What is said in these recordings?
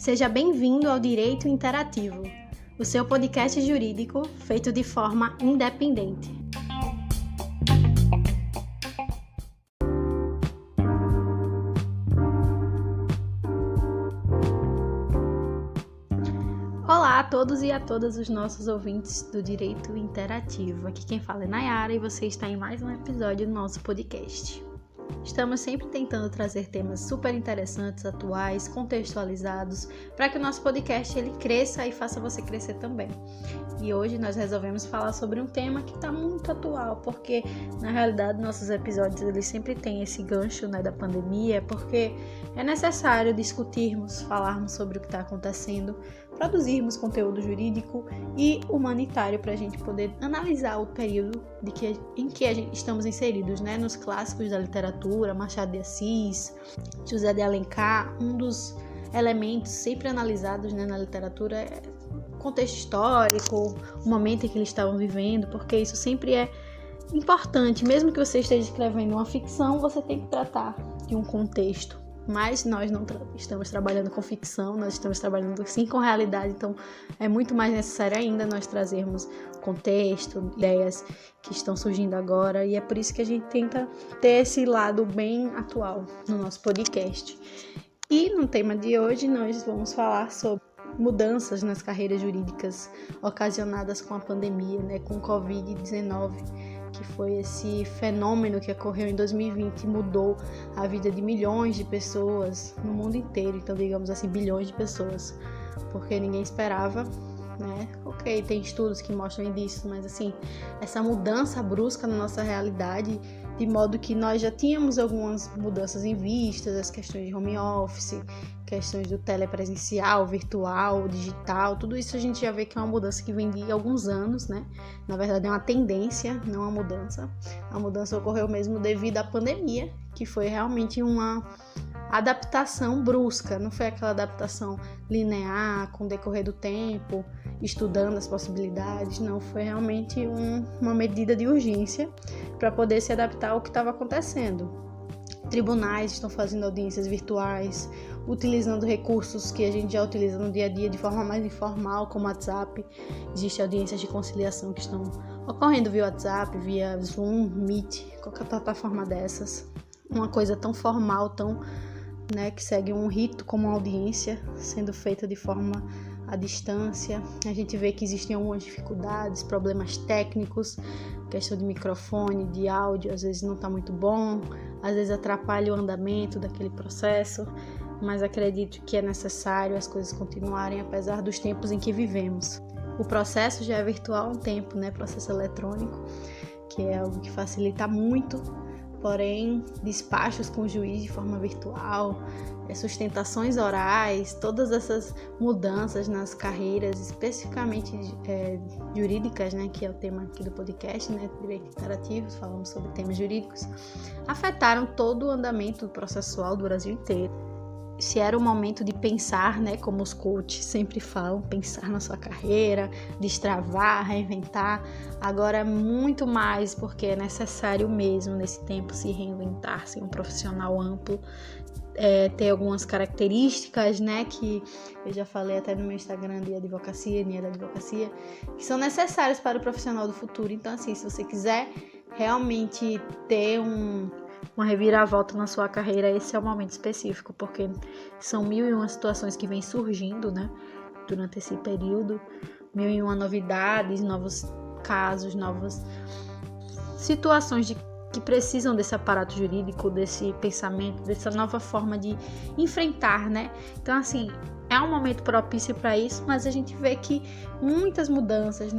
Seja bem-vindo ao Direito Interativo, o seu podcast jurídico feito de forma independente. Olá a todos e a todas os nossos ouvintes do Direito Interativo. Aqui quem fala é Nayara e você está em mais um episódio do nosso podcast. Estamos sempre tentando trazer temas super interessantes, atuais, contextualizados, para que o nosso podcast ele cresça e faça você crescer também. E hoje nós resolvemos falar sobre um tema que está muito atual, porque na realidade nossos episódios eles sempre têm esse gancho, da pandemia, porque é necessário discutirmos, falarmos sobre o que está acontecendo, produzirmos conteúdo jurídico e humanitário para a gente poder analisar o período em que estamos inseridos, nos clássicos da literatura, Machado de Assis, José de Alencar. Um dos elementos sempre analisados na literatura é o contexto histórico, o momento em que eles estavam vivendo, porque isso sempre é importante. Mesmo que você esteja escrevendo uma ficção, você tem que tratar de um contexto. Mas nós não estamos trabalhando com ficção, nós estamos trabalhando sim com realidade, então é muito mais necessário ainda nós trazermos contexto, ideias que estão surgindo agora, e é por isso que a gente tenta ter esse lado bem atual no nosso podcast. E no tema de hoje nós vamos falar sobre mudanças nas carreiras jurídicas ocasionadas com a pandemia, com o Covid-19, que foi esse fenômeno que ocorreu em 2020 e mudou a vida de milhões de pessoas no mundo inteiro, então digamos assim, bilhões de pessoas, porque ninguém esperava, Ok, tem estudos que mostram indícios, mas assim, essa mudança brusca na nossa realidade, de modo que nós já tínhamos algumas mudanças em vistas, as questões de home office, questões do telepresencial, virtual, digital, tudo isso a gente já vê que é uma mudança que vem de alguns anos, Na verdade é uma tendência, não uma mudança. A mudança ocorreu mesmo devido à pandemia, que foi realmente uma adaptação brusca, não foi aquela adaptação linear, com o decorrer do tempo, estudando as possibilidades, não, foi realmente uma medida de urgência para poder se adaptar ao que estava acontecendo. Tribunais estão fazendo audiências virtuais, utilizando recursos que a gente já utiliza no dia a dia de forma mais informal, como WhatsApp. Existem audiências de conciliação que estão ocorrendo via WhatsApp, via Zoom, Meet, qualquer plataforma dessas. Uma coisa tão formal, que segue um rito como uma audiência, sendo feita de forma à distância. A gente vê que existem algumas dificuldades, problemas técnicos, questão de microfone, de áudio, às vezes não está muito bom, às vezes atrapalha o andamento daquele processo, mas acredito que é necessário as coisas continuarem apesar dos tempos em que vivemos. O processo já é virtual há um tempo, processo eletrônico, que é algo que facilita muito, porém, despachos com o juiz de forma virtual, sustentações orais, todas essas mudanças nas carreiras, especificamente jurídicas, que é o tema aqui do podcast, Direito Interativo, falamos sobre temas jurídicos, afetaram todo o andamento processual do Brasil inteiro. Se era o momento de pensar, como os coaches sempre falam, pensar na sua carreira, destravar, reinventar, agora é muito mais, porque é necessário mesmo nesse tempo se reinventar, ser um profissional amplo, ter algumas características, que eu já falei até no meu Instagram de advocacia, Nia da Advocacia, que são necessárias para o profissional do futuro. Então, assim, se você quiser realmente ter uma reviravolta na sua carreira, esse é o momento específico, porque são 1001 situações que vêm surgindo, durante esse período, 1001 novidades, novos casos, novas situações que precisam desse aparato jurídico, desse pensamento, dessa nova forma de enfrentar, Então, assim, é um momento propício para isso, mas a gente vê que muitas mudanças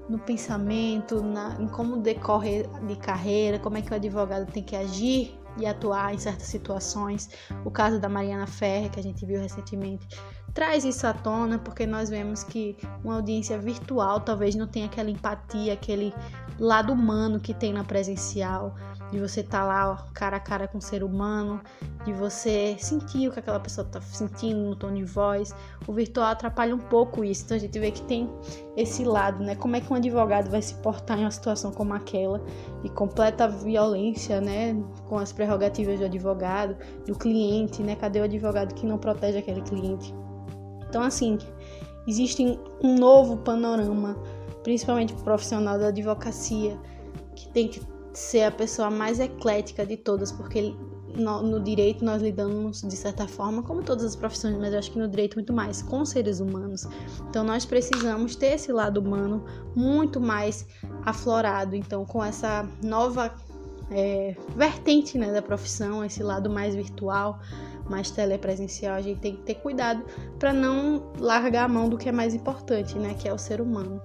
no pensamento, em como decorrer de carreira, como é que o advogado tem que agir e atuar em certas situações. O caso da Mariana Ferrer, que a gente viu recentemente, traz isso à tona, porque nós vemos que uma audiência virtual talvez não tenha aquela empatia, aquele lado humano que tem na presencial, de você estar lá cara a cara com o ser humano, de você sentir o que aquela pessoa está sentindo no tom de voz. O virtual atrapalha um pouco isso, então a gente vê que tem esse lado, como é que um advogado vai se portar em uma situação como aquela, de completa violência, com as prerrogativas do advogado, do cliente, cadê o advogado que não protege aquele cliente? Então, assim, existe um novo panorama, principalmente para o profissional da advocacia, que tem que ser a pessoa mais eclética de todas, porque no direito nós lidamos, de certa forma, como todas as profissões, mas eu acho que no direito muito mais, com seres humanos. Então nós precisamos ter esse lado humano muito mais aflorado. Então, com essa nova vertente, né, da profissão, esse lado mais virtual, mais telepresencial, a gente tem que ter cuidado para não largar a mão do que é mais importante, né, que é o ser humano.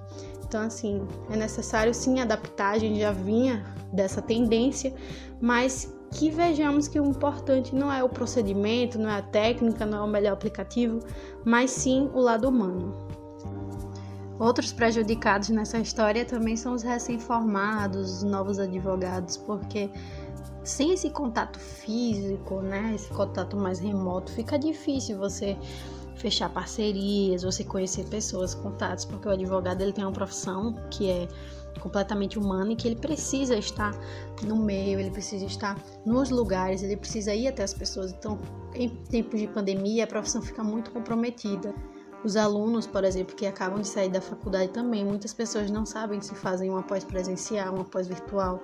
Então, assim, é necessário sim adaptar, a gente já vinha dessa tendência, mas que vejamos que o importante não é o procedimento, não é a técnica, não é o melhor aplicativo, mas sim o lado humano. Outros prejudicados nessa história também são os recém-formados, os novos advogados, porque sem esse contato físico, né, esse contato mais remoto, fica difícil você fechar parcerias, você conhecer pessoas, contatos, porque o advogado ele tem uma profissão que é completamente humana e que ele precisa estar no meio, ele precisa estar nos lugares, ele precisa ir até as pessoas. Então, em tempos de pandemia, a profissão fica muito comprometida. Os alunos, por exemplo, que acabam de sair da faculdade também, muitas pessoas não sabem se fazem uma pós-presencial, uma pós-virtual,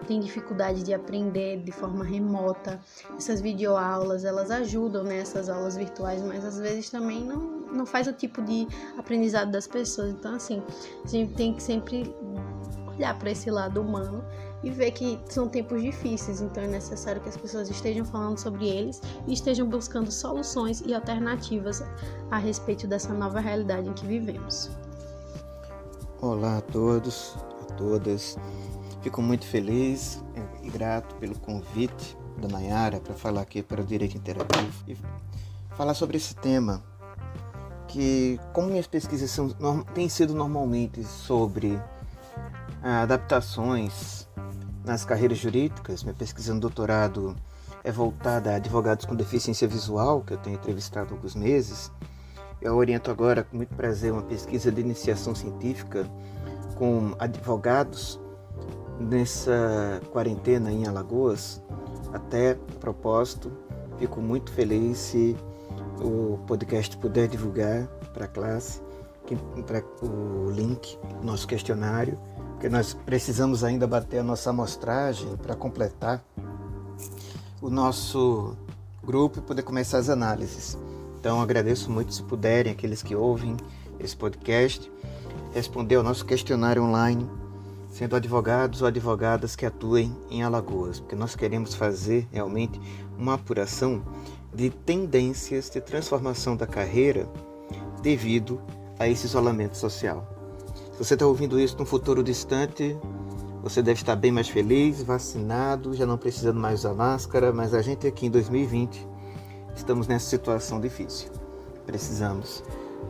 têm dificuldade de aprender de forma remota. Essas videoaulas, elas ajudam nessas aulas virtuais, mas às vezes também não faz o tipo de aprendizado das pessoas. Então, assim, a gente tem que sempre olhar para esse lado humano e ver que são tempos difíceis, então é necessário que as pessoas estejam falando sobre eles e estejam buscando soluções e alternativas a respeito dessa nova realidade em que vivemos. Olá a todos, a todas. Fico muito feliz e grato pelo convite da Nayara para falar aqui para o Direito Interativo e falar sobre esse tema que, como minhas pesquisas têm sido normalmente sobre adaptações nas carreiras jurídicas, minha pesquisa no doutorado é voltada a advogados com deficiência visual, que eu tenho entrevistado há alguns meses. Eu oriento agora, com muito prazer, uma pesquisa de iniciação científica com advogados nessa quarentena em Alagoas. Até, a propósito, fico muito feliz se o podcast puder divulgar para a classe o link do nosso questionário, porque nós precisamos ainda bater a nossa amostragem para completar o nosso grupo e poder começar as análises. Então, agradeço muito se puderem, aqueles que ouvem esse podcast, responder ao nosso questionário online, sendo advogados ou advogadas que atuem em Alagoas, porque nós queremos fazer realmente uma apuração de tendências de transformação da carreira devido a esse isolamento social. Se você está ouvindo isso num futuro distante, você deve estar bem mais feliz, vacinado, já não precisando mais usar máscara, mas a gente aqui em 2020 estamos nessa situação difícil. Precisamos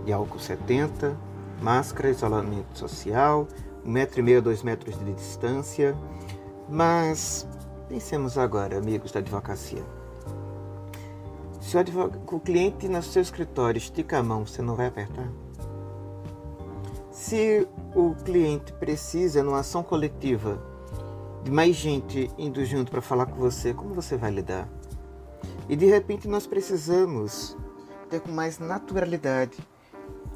de álcool 70, máscara, isolamento social, 1,5 m, 2 metros de distância. Mas pensemos agora, amigos da advocacia. Se o cliente no seu escritório estica a mão, você não vai apertar? Se o cliente precisa, numa ação coletiva, de mais gente indo junto para falar com você, como você vai lidar? E de repente nós precisamos ter com mais naturalidade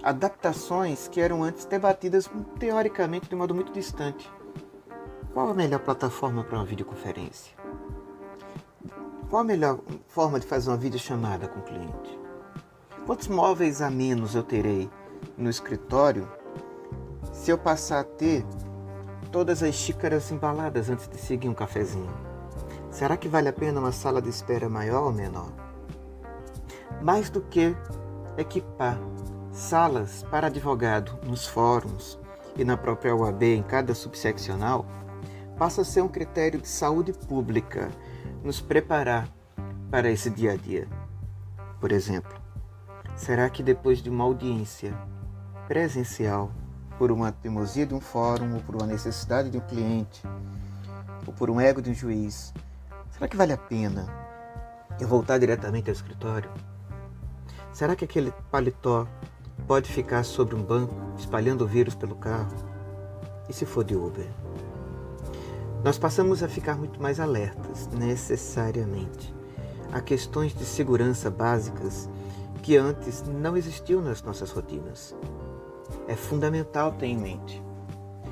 adaptações que eram antes debatidas teoricamente de modo muito distante. Qual a melhor plataforma para uma videoconferência? Qual a melhor forma de fazer uma videochamada com o cliente? Quantos móveis a menos eu terei no escritório se eu passar a ter todas as xícaras embaladas antes de seguir um cafezinho? Será que vale a pena uma sala de espera maior ou menor? Mais do que equipar salas para advogado nos fóruns e na própria OAB em cada subseccional, passa a ser um critério de saúde pública nos preparar para esse dia a dia. Por exemplo, será que depois de uma audiência presencial, por uma teimosia de um fórum, ou por uma necessidade de um cliente, ou por um ego de um juiz, será que vale a pena eu voltar diretamente ao escritório? Será que aquele paletó pode ficar sobre um banco, espalhando o vírus pelo carro? E se for de Uber? Nós passamos a ficar muito mais alertas, necessariamente, a questões de segurança básicas que antes não existiu nas nossas rotinas. É fundamental ter em mente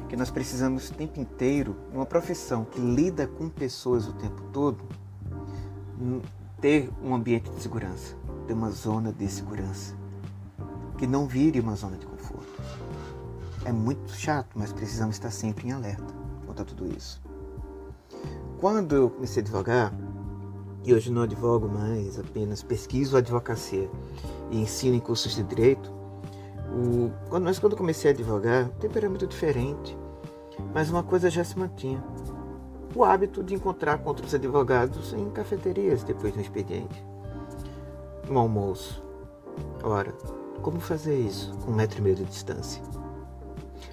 que nós precisamos o tempo inteiro, numa profissão que lida com pessoas o tempo todo, ter um ambiente de segurança, ter uma zona de segurança, que não vire uma zona de conforto. É muito chato, mas precisamos estar sempre em alerta quanto a tudo isso. Quando eu comecei a advogar, e hoje não advogo mais, apenas pesquiso a advocacia e ensino em cursos de direito, quando eu comecei a advogar, o tempo era muito diferente, mas uma coisa já se mantinha. O hábito de encontrar com outros advogados em cafeterias depois do expediente, no almoço. Ora, como fazer isso com 1,5 metro de distância?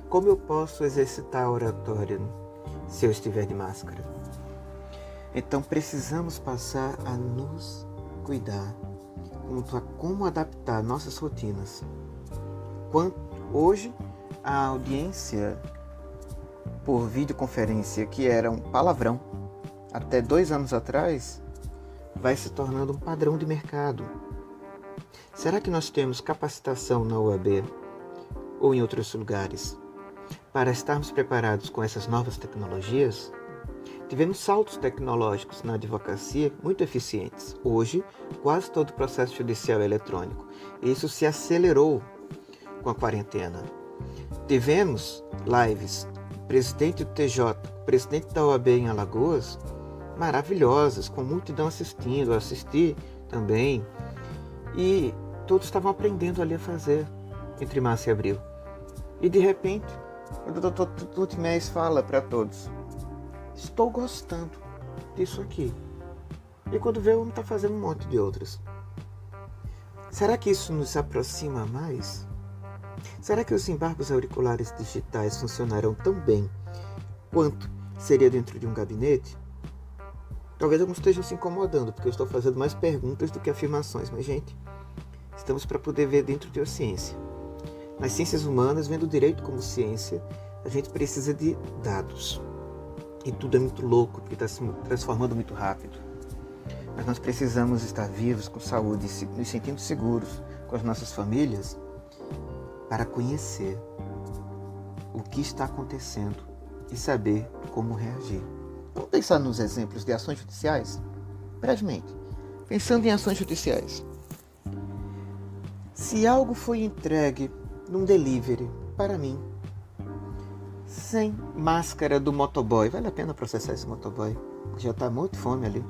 Como eu posso exercitar a oratória se eu estiver de máscara? Então precisamos passar a nos cuidar quanto a como adaptar nossas rotinas. Hoje, a audiência por videoconferência, que era um palavrão, até 2 anos atrás, vai se tornando um padrão de mercado. Será que nós temos capacitação na UAB ou em outros lugares para estarmos preparados com essas novas tecnologias? Tivemos saltos tecnológicos na advocacia muito eficientes. Hoje, quase todo o processo judicial é eletrônico. Isso se acelerou com a quarentena. Tivemos lives, presidente do TJ, presidente da OAB em Alagoas, maravilhosas, com multidão assistindo, eu assisti também. E todos estavam aprendendo ali a fazer, entre março e abril. E de repente, o Dr. Tutmés fala para todos: estou gostando disso aqui. E quando vê, o homem está fazendo um monte de outras. Será que isso nos aproxima mais? Será que os embargos auriculares digitais funcionarão tão bem quanto seria dentro de um gabinete? Talvez alguns estejam se incomodando, porque eu estou fazendo mais perguntas do que afirmações. Mas, gente, estamos para poder ver dentro de uma ciência. Nas ciências humanas, vendo o direito como ciência, a gente precisa de dados. E tudo é muito louco, porque está se transformando muito rápido. Mas nós precisamos estar vivos, com saúde, nos sentindo seguros com as nossas famílias, para conhecer o que está acontecendo e saber como reagir. Vamos pensar nos exemplos de ações judiciais? Brevemente, pensando em ações judiciais. Se algo foi entregue num delivery para mim, sem máscara do motoboy, vale a pena processar esse motoboy? Já está muito fome ali.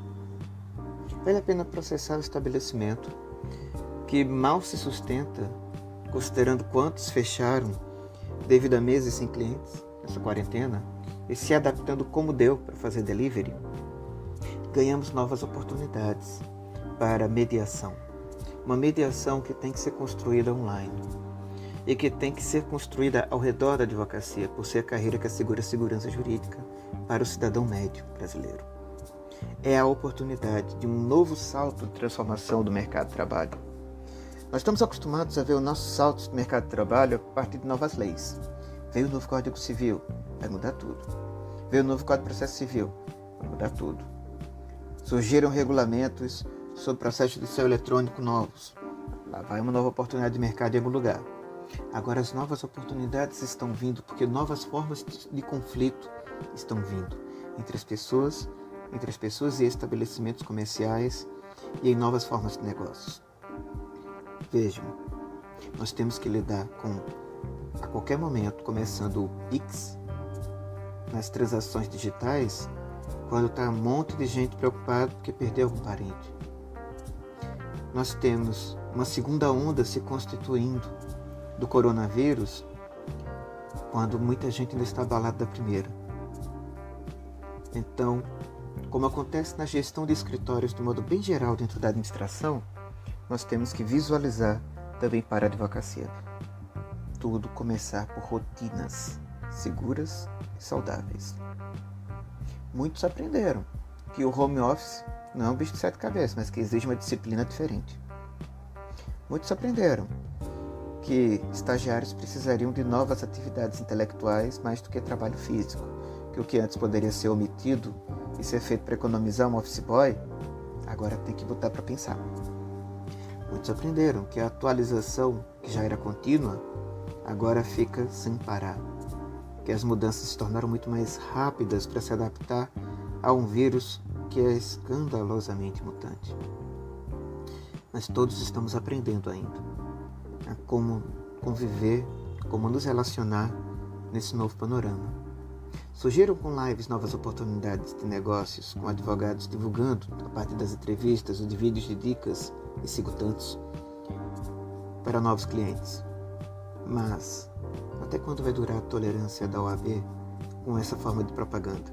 Vale a pena processar o estabelecimento que mal se sustenta, considerando quantos fecharam devido a meses sem clientes nessa quarentena e se adaptando como deu para fazer delivery? Ganhamos novas oportunidades para mediação. Uma mediação que tem que ser construída online e que tem que ser construída ao redor da advocacia, por ser a carreira que assegura a segurança jurídica para o cidadão médio brasileiro. É a oportunidade de um novo salto de transformação do mercado de trabalho. Nós estamos acostumados a ver os nossos saltos do mercado de trabalho a partir de novas leis. Veio o novo Código Civil, vai mudar tudo. Veio o novo Código de Processo Civil, vai mudar tudo. Surgiram regulamentos sobre processo judicial eletrônico novos. Lá vai uma nova oportunidade de mercado em algum lugar. Agora as novas oportunidades estão vindo porque novas formas de conflito estão vindo entre as pessoas e estabelecimentos comerciais e em novas formas de negócios. Vejam, nós temos que lidar com, a qualquer momento, começando o Pix nas transações digitais, quando está um monte de gente preocupada porque perdeu algum parente. Nós temos uma segunda onda se constituindo do coronavírus, quando muita gente ainda está abalada da primeira. Então, como acontece na gestão de escritórios de modo bem geral dentro da administração, nós temos que visualizar também para a advocacia. Tudo começar por rotinas seguras e saudáveis. Muitos aprenderam que o home office não é um bicho de 7 cabeças, mas que exige uma disciplina diferente. Muitos aprenderam que estagiários precisariam de novas atividades intelectuais mais do que trabalho físico, que o que antes poderia ser omitido e ser feito para economizar um office boy, agora tem que botar para pensar. Muitos aprenderam que a atualização, que já era contínua, agora fica sem parar. Que as mudanças se tornaram muito mais rápidas para se adaptar a um vírus que é escandalosamente mutante. Mas todos estamos aprendendo ainda a como conviver, como nos relacionar nesse novo panorama. Surgiram com lives novas oportunidades de negócios, com advogados divulgando, a partir das entrevistas ou de vídeos de dicas, e sigo tantos, para novos clientes. Mas, até quando vai durar a tolerância da OAB com essa forma de propaganda?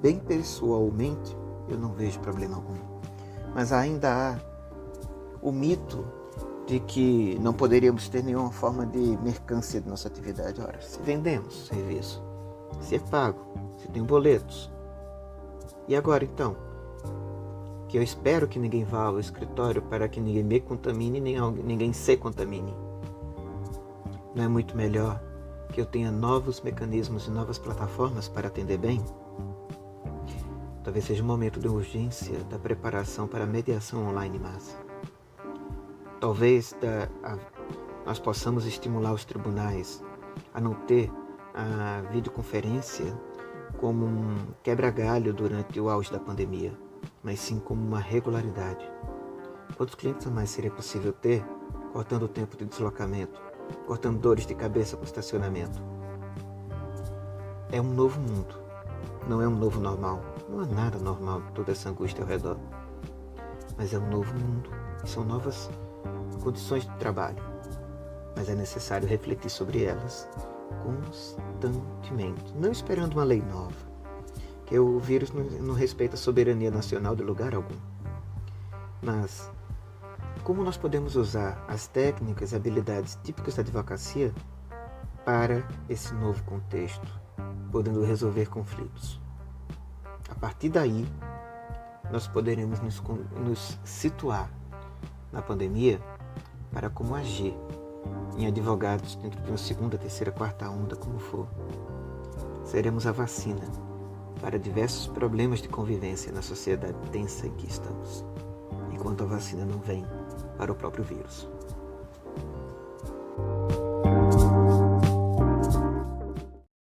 Bem pessoalmente, eu não vejo problema algum. Mas ainda há o mito de que não poderíamos ter nenhuma forma de mercância de nossa atividade. Ora, se vendemos serviço, se é pago, se tem boletos. E agora então? Que eu espero que ninguém vá ao escritório para que ninguém me contamine, nem ninguém se contamine. Não é muito melhor que eu tenha novos mecanismos e novas plataformas para atender bem? Talvez seja o momento de urgência da preparação para a mediação online em massa. Talvez nós possamos estimular os tribunais a não ter a videoconferência como um quebra-galho durante o auge da pandemia, mas sim como uma regularidade. Quantos clientes a mais seria possível ter, cortando o tempo de deslocamento, cortando dores de cabeça com estacionamento? É um novo mundo, não é um novo normal. Não há nada normal de toda essa angústia ao redor. Mas é um novo mundo, são novas condições de trabalho. Mas é necessário refletir sobre elas constantemente, não esperando uma lei nova, que o vírus não respeita a soberania nacional de lugar algum. Mas como nós podemos usar as técnicas e habilidades típicas da advocacia para esse novo contexto, podendo resolver conflitos? A partir daí, nós poderemos nos situar na pandemia para como agir em advogados dentro de uma segunda, terceira, quarta onda, como for. Seremos a vacina para diversos problemas de convivência na sociedade tensa em que estamos, enquanto a vacina não vem para o próprio vírus.